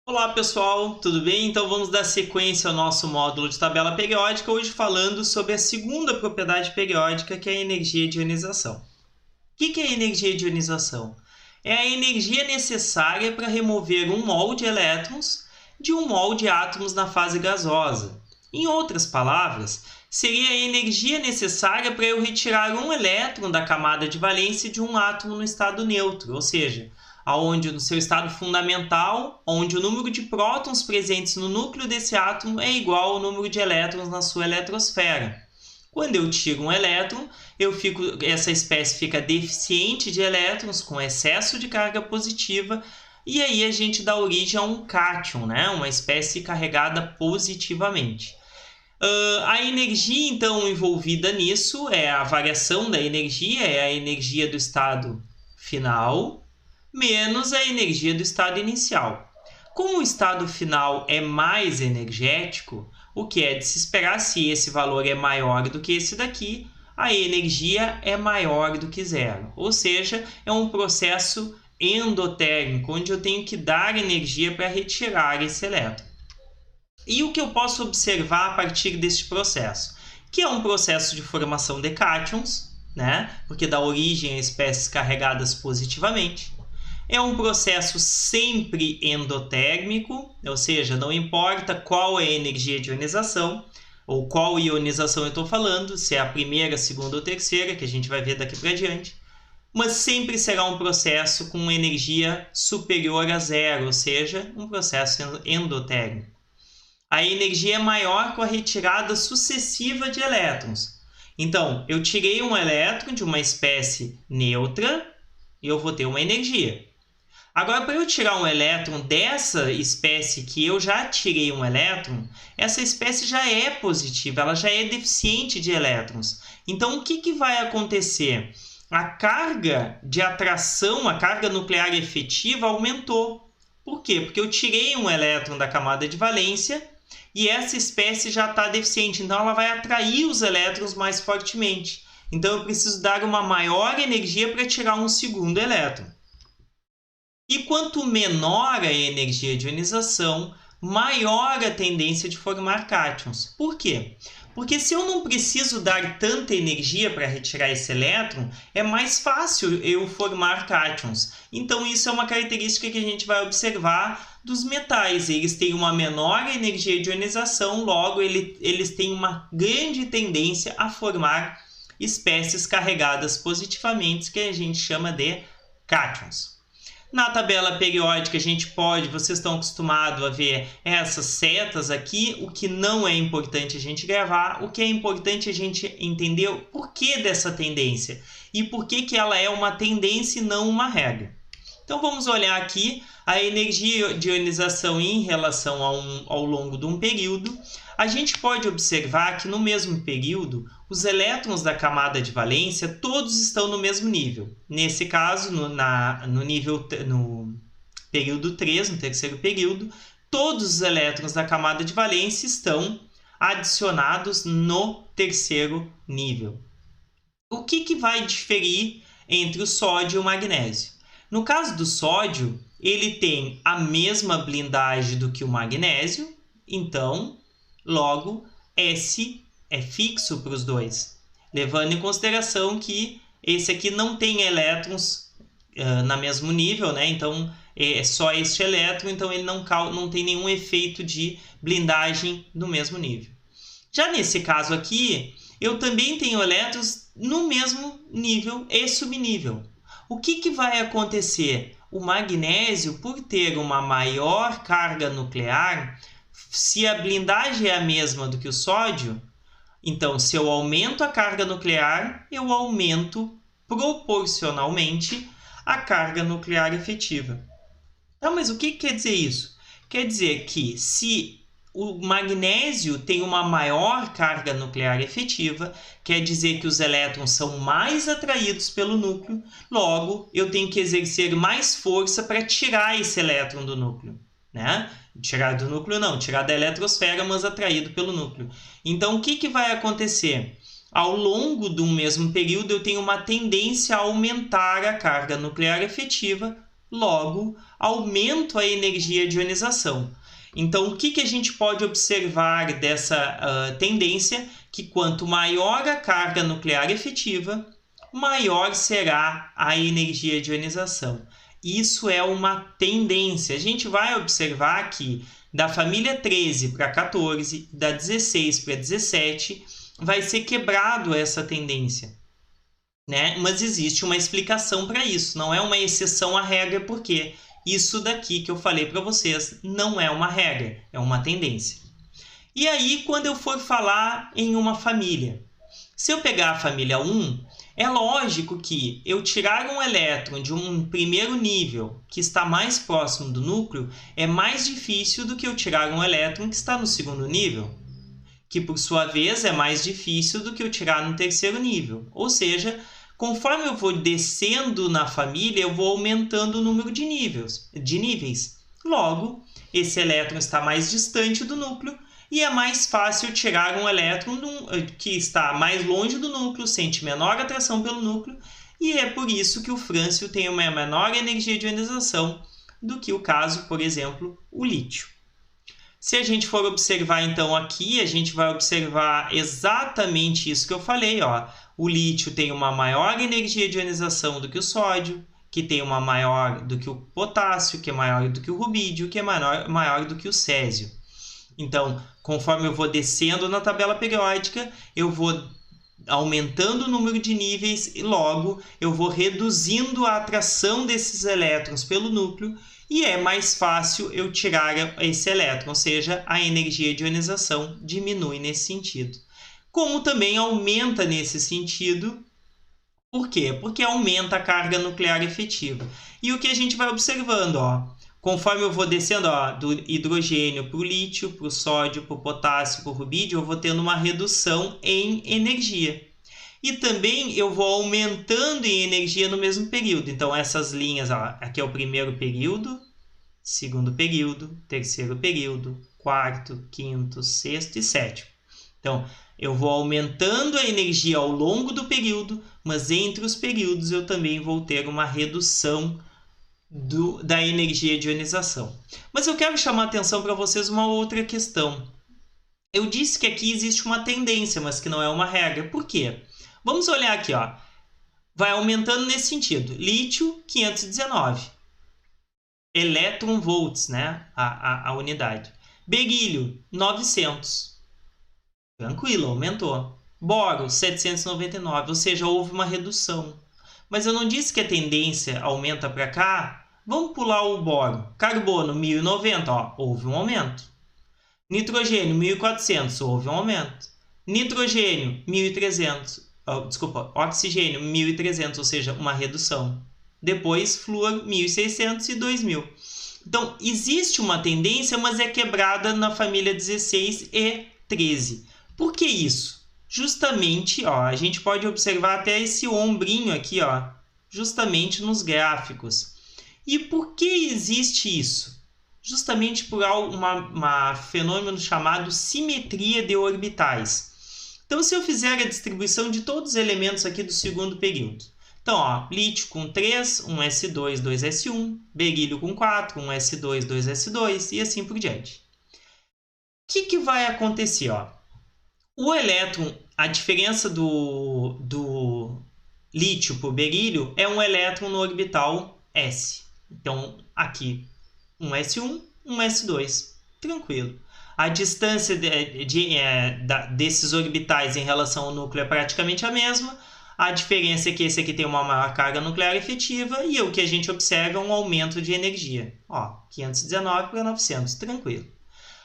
Olá pessoal, tudo bem? Então vamos dar sequência ao nosso módulo de tabela periódica, hoje falando sobre a segunda propriedade periódica, que é a energia de ionização. O que é a energia de ionização? É a energia necessária para remover um mol de elétrons de um mol de átomos na fase gasosa. Em outras palavras, seria a energia necessária para eu retirar um elétron da camada de valência de um átomo no estado neutro, ou seja, onde no seu estado fundamental, onde o número de prótons presentes no núcleo desse átomo é igual ao número de elétrons na sua eletrosfera. Quando eu tiro um elétron, essa espécie fica deficiente de elétrons, com excesso de carga positiva, e aí a gente dá origem a um cátion, né? Uma espécie carregada positivamente. A energia, então, envolvida nisso é a variação da energia, é a energia do estado final, menos a energia do estado inicial. Como o estado final é mais energético, o que é de se esperar, se esse valor é maior do que esse daqui, a energia é maior do que zero. Ou seja, é um processo endotérmico, onde eu tenho que dar energia para retirar esse elétron. E o que eu posso observar a partir deste processo? Que é um processo de formação de cátions, né? Porque dá origem a espécies carregadas positivamente. É um processo sempre endotérmico, ou seja, não importa qual é a energia de ionização, ou qual ionização eu estou falando, se é a primeira, a segunda ou terceira, que a gente vai ver daqui para diante, mas sempre será um processo com energia superior a zero, ou seja, um processo endotérmico. A energia é maior com a retirada sucessiva de elétrons. Então, eu tirei um elétron de uma espécie neutra e eu vou ter uma energia. Agora, para eu tirar um elétron dessa espécie que eu já tirei um elétron, essa espécie já é positiva, ela já é deficiente de elétrons. Então, o que vai acontecer? A carga de atração, a carga nuclear efetiva aumentou. Por quê? Porque eu tirei um elétron da camada de valência e essa espécie já está deficiente, então ela vai atrair os elétrons mais fortemente. Então, eu preciso dar uma maior energia para tirar um segundo elétron. E quanto menor a energia de ionização, maior a tendência de formar cátions. Por quê? Porque se eu não preciso dar tanta energia para retirar esse elétron, é mais fácil eu formar cátions. Então isso é uma característica que a gente vai observar dos metais. Eles têm uma menor energia de ionização, logo eles têm uma grande tendência a formar espécies carregadas positivamente, que a gente chama de cátions. Na tabela periódica, vocês estão acostumados a ver essas setas aqui, o que não é importante a gente gravar, o que é importante a gente entender o porquê dessa tendência e por que ela é uma tendência e não uma regra. Então vamos olhar aqui a energia de ionização em relação ao longo de um período. A gente pode observar que no mesmo período, os elétrons da camada de valência todos estão no mesmo nível. Nesse caso, no período 3, no terceiro período, todos os elétrons da camada de valência estão adicionados no terceiro nível. O que vai diferir entre o sódio e o magnésio? No caso do sódio, ele tem a mesma blindagem do que o magnésio, então, logo, S é fixo para os dois, levando em consideração que esse aqui não tem elétrons no mesmo nível, né? Então é só este elétron, então ele não tem nenhum efeito de blindagem no mesmo nível. Já nesse caso aqui, eu também tenho elétrons no mesmo nível e subnível. O que vai acontecer? O magnésio, por ter uma maior carga nuclear, se a blindagem é a mesma do que o sódio, então, se eu aumento a carga nuclear, eu aumento proporcionalmente a carga nuclear efetiva. Mas o que quer dizer isso? Quer dizer que se o magnésio tem uma maior carga nuclear efetiva, quer dizer que os elétrons são mais atraídos pelo núcleo, logo eu tenho que exercer mais força para tirar esse elétron do núcleo, né? Tirar do núcleo não, tirar da eletrosfera, mas atraído pelo núcleo. Então, o que vai acontecer? Ao longo de um mesmo período, eu tenho uma tendência a aumentar a carga nuclear efetiva logo aumento a energia de ionização. Então, o que a gente pode observar dessa tendência? Que quanto maior a carga nuclear efetiva, maior será a energia de ionização. Isso é uma tendência. A gente vai observar que da família 13 para 14, da 16 para 17, vai ser quebrado essa tendência, né? Mas existe uma explicação para isso, não é uma exceção à regra, porque isso daqui que eu falei para vocês não é uma regra, é uma tendência. E aí, quando eu for falar em uma família, se eu pegar a família 1, é lógico que eu tirar um elétron de um primeiro nível que está mais próximo do núcleo é mais difícil do que eu tirar um elétron que está no segundo nível, que por sua vez é mais difícil do que eu tirar no terceiro nível. Ou seja, conforme eu vou descendo na família, eu vou aumentando o número de níveis. Logo, esse elétron está mais distante do núcleo e é mais fácil tirar um elétron que está mais longe do núcleo, sente menor atração pelo núcleo, e é por isso que o frâncio tem uma menor energia de ionização do que o caso, por exemplo, o lítio. Se a gente for observar então aqui, a gente vai observar exatamente isso que eu falei, ó. O lítio tem uma maior energia de ionização do que o sódio, que tem uma maior do que o potássio, que é maior do que o rubídio, que é maior do que o césio. Então, conforme eu vou descendo na tabela periódica, eu vou aumentando o número de níveis e logo eu vou reduzindo a atração desses elétrons pelo núcleo e é mais fácil eu tirar esse elétron, ou seja, a energia de ionização diminui nesse sentido. Como também aumenta nesse sentido, por quê? Porque aumenta a carga nuclear efetiva. E o que a gente vai observando, ó, conforme eu vou descendo do hidrogênio para o lítio, para o sódio, para o potássio, para o rubídio, eu vou tendo uma redução em energia. E também eu vou aumentando em energia no mesmo período. Então, essas linhas, ó, aqui é o primeiro período, segundo período, terceiro período, quarto, quinto, sexto e sétimo. Então, eu vou aumentando a energia ao longo do período, mas entre os períodos eu também vou ter uma redução da energia de ionização. Mas eu quero chamar a atenção para vocês uma outra questão. Eu disse que aqui existe uma tendência, mas que não é uma regra. Por quê? Vamos olhar aqui, ó. Vai aumentando nesse sentido. Lítio, 519. Elétron volts, né? A unidade. Berílio, 900. Tranquilo, aumentou. Boro, 799. Ou seja, houve uma redução. Mas eu não disse que a tendência aumenta para cá? Vamos pular o boro. Carbono, 1090, ó, houve um aumento. Nitrogênio, 1400, houve um aumento. Nitrogênio, 1300, oxigênio, 1300, ou seja, uma redução. Depois, flúor, 1600 e 2000. Então, existe uma tendência, mas é quebrada na família 16 e 13. Por que isso? Justamente, ó, a gente pode observar até esse ombrinho aqui, ó, justamente nos gráficos. E por que existe isso? Justamente por um fenômeno chamado simetria de orbitais. Então, se eu fizer a distribuição de todos os elementos aqui do segundo período. Então, ó, lítio com 3, 1s2, 2s1, berílio com 4, 1s2, 2s2 e assim por diante. O que vai acontecer? Ó? O elétron, a diferença do lítio para o berílio é um elétron no orbital s. Então, aqui, 1s1, 1s2. Tranquilo. A distância desses orbitais em relação ao núcleo é praticamente a mesma. A diferença é que esse aqui tem uma maior carga nuclear efetiva e o que a gente observa é um aumento de energia. Ó, 519 para 900, tranquilo.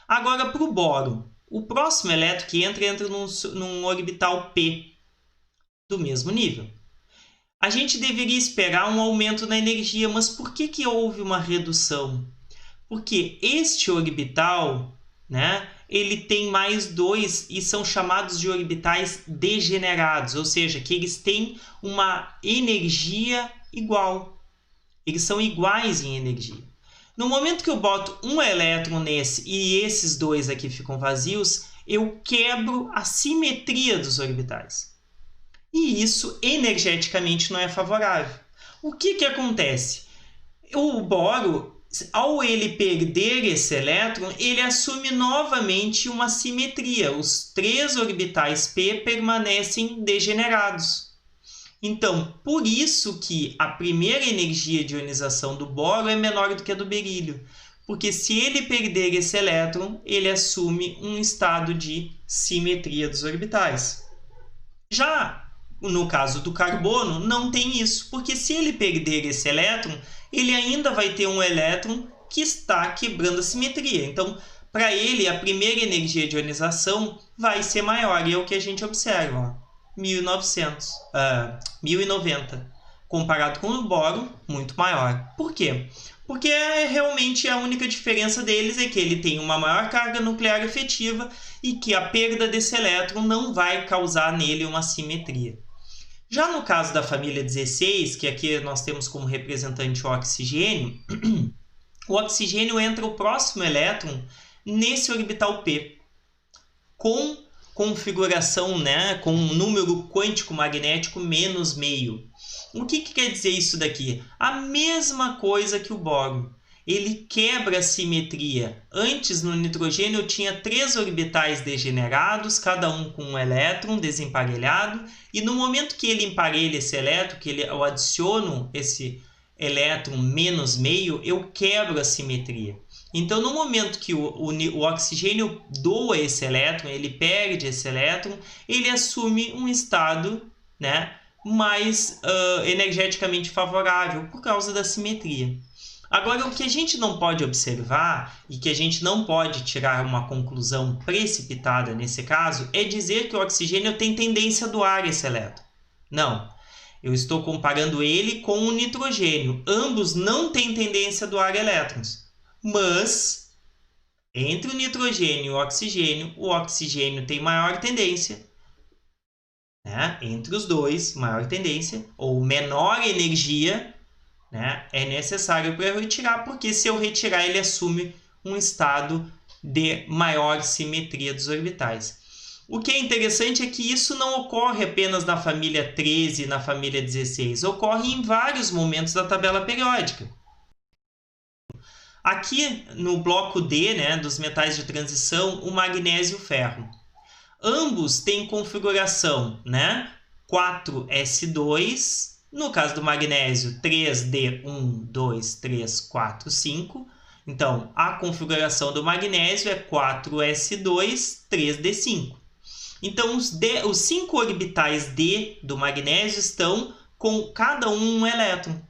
Agora, para o boro, o próximo elétron que entra num orbital P do mesmo nível. A gente deveria esperar um aumento na energia, mas por que houve uma redução? Porque este orbital, né, ele tem mais 2 e são chamados de orbitais degenerados, ou seja, que eles têm uma energia igual. Eles são iguais em energia. No momento que eu boto um elétron nesse e esses 2 aqui ficam vazios, eu quebro a simetria dos orbitais. E isso energeticamente não é favorável. O que acontece? O boro, ao ele perder esse elétron, ele assume novamente uma simetria. Os 3 orbitais p permanecem degenerados. Então, por isso que a primeira energia de ionização do boro é menor do que a do berílio. Porque se ele perder esse elétron, ele assume um estado de simetria dos orbitais. Já no caso do carbono, não tem isso, porque se ele perder esse elétron, ele ainda vai ter um elétron que está quebrando a simetria. Então, para ele, a primeira energia de ionização vai ser maior, e é o que a gente observa, ó, 1090, comparado com o boro, muito maior. Por quê? Porque realmente a única diferença deles é que ele tem uma maior carga nuclear efetiva e que a perda desse elétron não vai causar nele uma simetria. Já no caso da família 16, que aqui nós temos como representante o oxigênio, o oxigênio entra o próximo elétron nesse orbital p, com configuração, né, com um número quântico magnético menos meio. O que quer dizer isso daqui? A mesma coisa que o boro. Ele quebra a simetria. Antes, no nitrogênio, eu tinha 3 orbitais degenerados, cada um com um elétron desemparelhado, e no momento que ele emparelha esse elétron, que eu adiciono esse elétron menos meio, eu quebro a simetria. Então, no momento que o oxigênio doa esse elétron, ele perde esse elétron, ele assume um estado, né, mais energeticamente favorável por causa da simetria. Agora, o que a gente não pode observar e que a gente não pode tirar uma conclusão precipitada nesse caso é dizer que o oxigênio tem tendência a doar esse elétron. Não. Eu estou comparando ele com o nitrogênio. Ambos não têm tendência a doar elétrons. Mas, entre o nitrogênio e o oxigênio tem maior tendência. Né? Entre os dois, maior tendência, ou menor energia, né, é necessário para eu retirar, porque se eu retirar, ele assume um estado de maior simetria dos orbitais. O que é interessante é que isso não ocorre apenas na família 13 e na família 16, ocorre em vários momentos da tabela periódica. Aqui no bloco D, né, dos metais de transição, o magnésio e o ferro. Ambos têm configuração, né, 4s2, no caso do magnésio 3d1, 2, 3, 4, 5. Então, a configuração do magnésio é 4s2, 3d5. Então, os 5 orbitais D do magnésio estão com cada um elétron.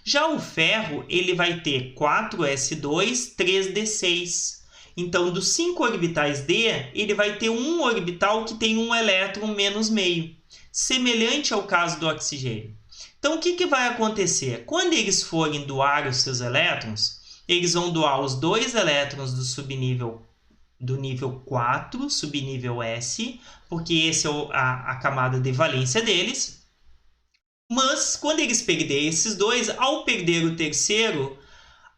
Já o ferro, ele vai ter 4s2, 3d6. Então, dos 5 orbitais D, ele vai ter um orbital que tem um elétron menos meio, semelhante ao caso do oxigênio. Então, o que vai acontecer? Quando eles forem doar os seus elétrons, eles vão doar os 2 elétrons do nível 4, subnível S, porque essa é a camada de valência deles. Mas, quando eles perderem esses 2, ao perder o terceiro,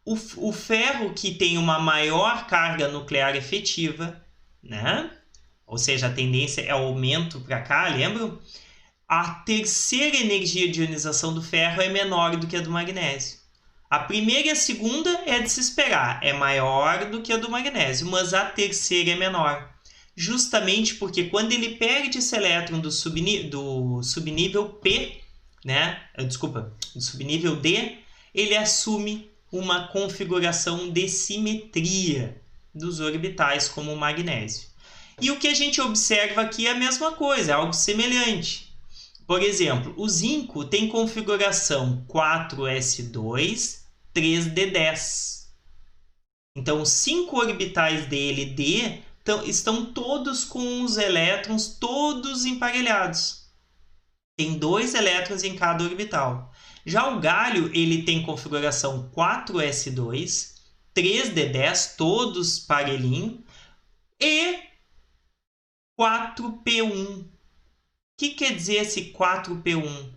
o ferro, que tem uma maior carga nuclear efetiva, né? Ou seja, a tendência é aumento para cá, lembram? A terceira energia de ionização do ferro é menor do que a do magnésio. A primeira e a segunda é de se esperar, é maior do que a do magnésio, mas a terceira é menor. Justamente porque quando ele perde esse elétron do subnível P, né? Do subnível D, ele assume uma configuração de simetria dos orbitais como o magnésio. E o que a gente observa aqui é a mesma coisa, é algo semelhante. Por exemplo, o zinco tem configuração 4s2, 3d10. Então, os 5 orbitais dele, D, estão todos com os elétrons todos emparelhados. Tem 2 elétrons em cada orbital. Já o galho, ele tem configuração 4s2, 3d10, todos parelhinho, e 4p1. O que quer dizer esse 4p1?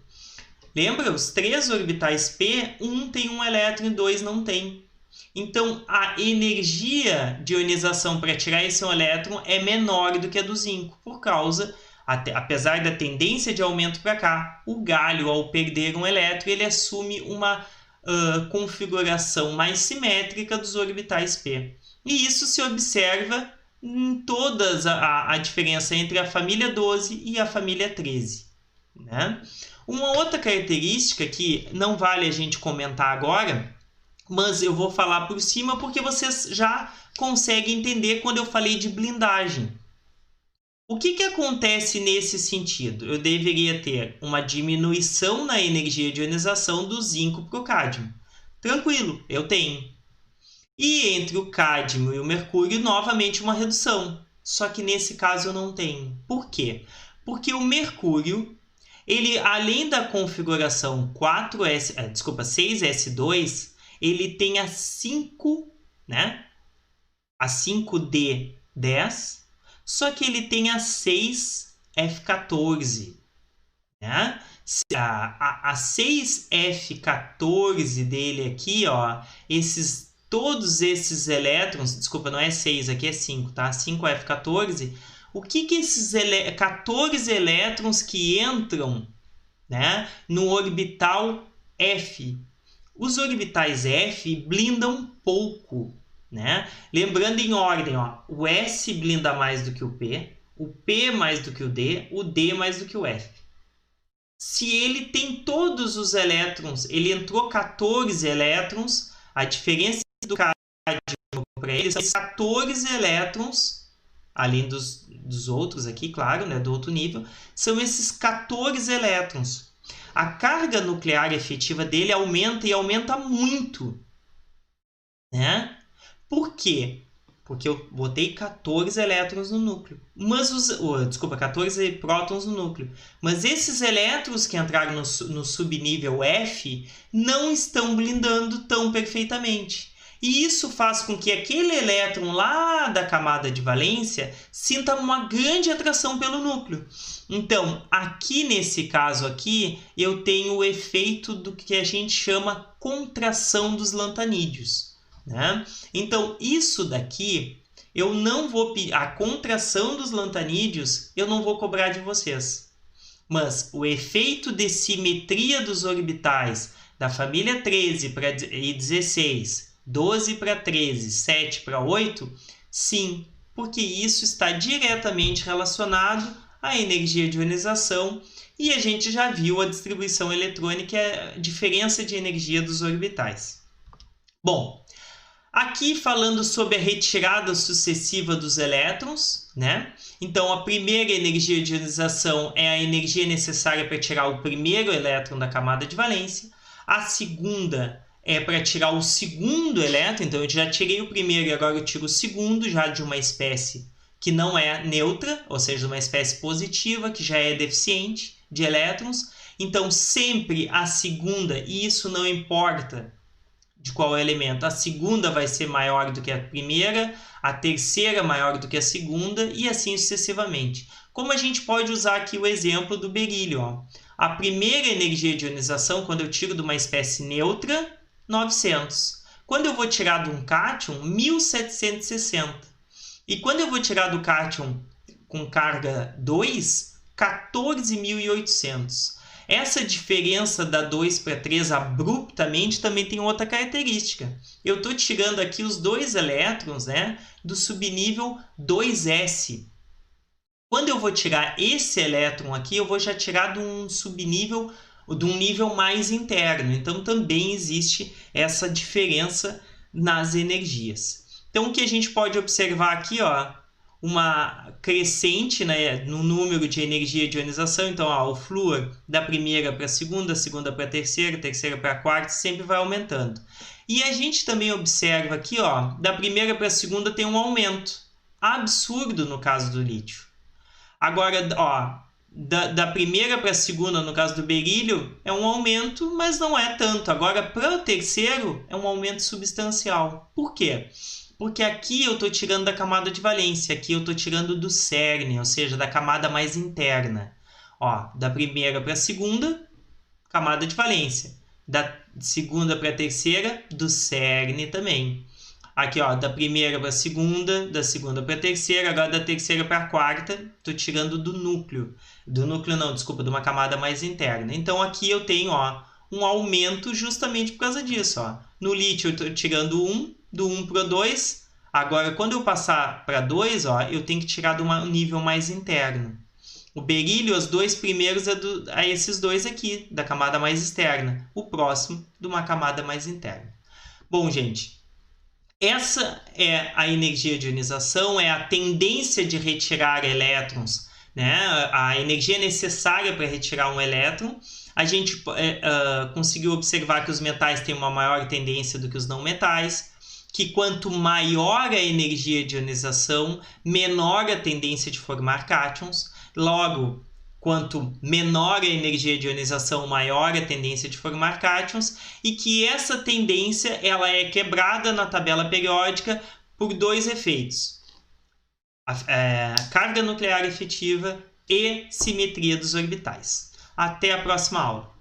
Lembra? Os 3 orbitais P, um tem um elétron e 2 não tem. Então, a energia de ionização para tirar esse elétron é menor do que a do zinco, por causa, apesar da tendência de aumento para cá, o galho, ao perder um elétron, ele assume uma configuração mais simétrica dos orbitais p. E isso se observa em todas a diferença entre a família 12 e a família 13. Né? Uma outra característica que não vale a gente comentar agora, mas eu vou falar por cima porque vocês já conseguem entender quando eu falei de blindagem. O que acontece nesse sentido? Eu deveria ter uma diminuição na energia de ionização do zinco para o cádmio. Tranquilo, eu tenho. E entre o cádmio e o mercúrio, novamente uma redução. Só que nesse caso eu não tenho. Por quê? Porque o mercúrio, ele, além da configuração 6s2, ele tem a 5, né? A 5d10, só que ele tem a 6f14, né? A 6f14 dele aqui, ó, todos esses elétrons, desculpa, não é 6, aqui é 5, tá? 5f14, o que esses 14 elétrons que entram, né, no orbital F? Os orbitais F blindam pouco, né? Lembrando em ordem, ó, o S blinda mais do que o P mais do que o D mais do que o F. Se ele tem todos os elétrons, ele entrou 14 elétrons, a diferença do cádmio para ele são 14 elétrons, além dos outros aqui, claro, né, do outro nível, são esses 14 elétrons. A carga nuclear efetiva dele aumenta e aumenta muito, né? Por quê? Porque eu botei 14 elétrons no núcleo. Mas 14 prótons no núcleo. Mas esses elétrons que entraram no subnível F não estão blindando tão perfeitamente. E isso faz com que aquele elétron lá da camada de valência sinta uma grande atração pelo núcleo. Então, aqui nesse caso aqui, eu tenho o efeito do que a gente chama contração dos lantanídeos. Né? Então, isso daqui, eu não vou a contração dos lantanídeos, eu não vou cobrar de vocês. Mas o efeito de simetria dos orbitais da família 13 e 16, 12 para 13, 7 para 8, sim, porque isso está diretamente relacionado à energia de ionização e a gente já viu a distribuição eletrônica e a diferença de energia dos orbitais. Bom, aqui falando sobre a retirada sucessiva dos elétrons, né? Então, a primeira energia de ionização é a energia necessária para tirar o primeiro elétron da camada de valência. A segunda é para tirar o segundo elétron. Então, eu já tirei o primeiro e agora eu tiro o segundo, já de uma espécie que não é neutra, ou seja, uma espécie positiva, que já é deficiente de elétrons. Então, sempre a segunda, e isso não importa de qual elemento, a segunda vai ser maior do que a primeira, a terceira maior do que a segunda e assim sucessivamente. Como a gente pode usar aqui o exemplo do berílio, ó. A primeira energia de ionização, quando eu tiro de uma espécie neutra, 900. Quando eu vou tirar de um cátion, 1760. E quando eu vou tirar do cátion com carga 2, 14.800. Essa diferença da 2 para 3 abruptamente também tem outra característica. Eu estou tirando aqui os dois elétrons, né, do subnível 2s. Quando eu vou tirar esse elétron aqui, eu vou já tirar de um subnível, de um nível mais interno. Então também existe essa diferença nas energias. Então o que a gente pode observar aqui, ó, uma crescente, né, no número de energia de ionização. Então, ó, o flúor da primeira para a segunda para a terceira para a quarta, sempre vai aumentando. E a gente também observa aqui, ó, da primeira para a segunda tem um aumento absurdo no caso do lítio. Agora, ó, da primeira para a segunda, no caso do berílio, é um aumento, mas não é tanto. Agora, para o terceiro, é um aumento substancial. Por quê? Porque aqui eu estou tirando da camada de valência, aqui eu estou tirando do cerne, ou seja, da camada mais interna. Ó, da primeira para a segunda, camada de valência. Da segunda para a terceira, do cerne também. Aqui, ó, da primeira para a segunda, da segunda para a terceira, agora da terceira para a quarta, estou tirando do núcleo. Do núcleo não, desculpa, de uma camada mais interna. Então aqui eu tenho, ó, um aumento justamente por causa disso. Ó. No lítio eu estou tirando 1, do 1 para o 2. Agora, quando eu passar para 2, ó, eu tenho que tirar de um nível mais interno. O berílio, os dois primeiros é esses dois aqui, da camada mais externa. O próximo, de uma camada mais interna. Bom, gente, essa é a energia de ionização, é a tendência de retirar elétrons, né? A energia necessária para retirar um elétron. A gente conseguiu observar que os metais têm uma maior tendência do que os não metais, que quanto maior a energia de ionização, menor a tendência de formar cátions. Logo, quanto menor a energia de ionização, maior a tendência de formar cátions, e que essa tendência ela é quebrada na tabela periódica por dois efeitos: a carga nuclear efetiva e simetria dos orbitais. Até a próxima aula.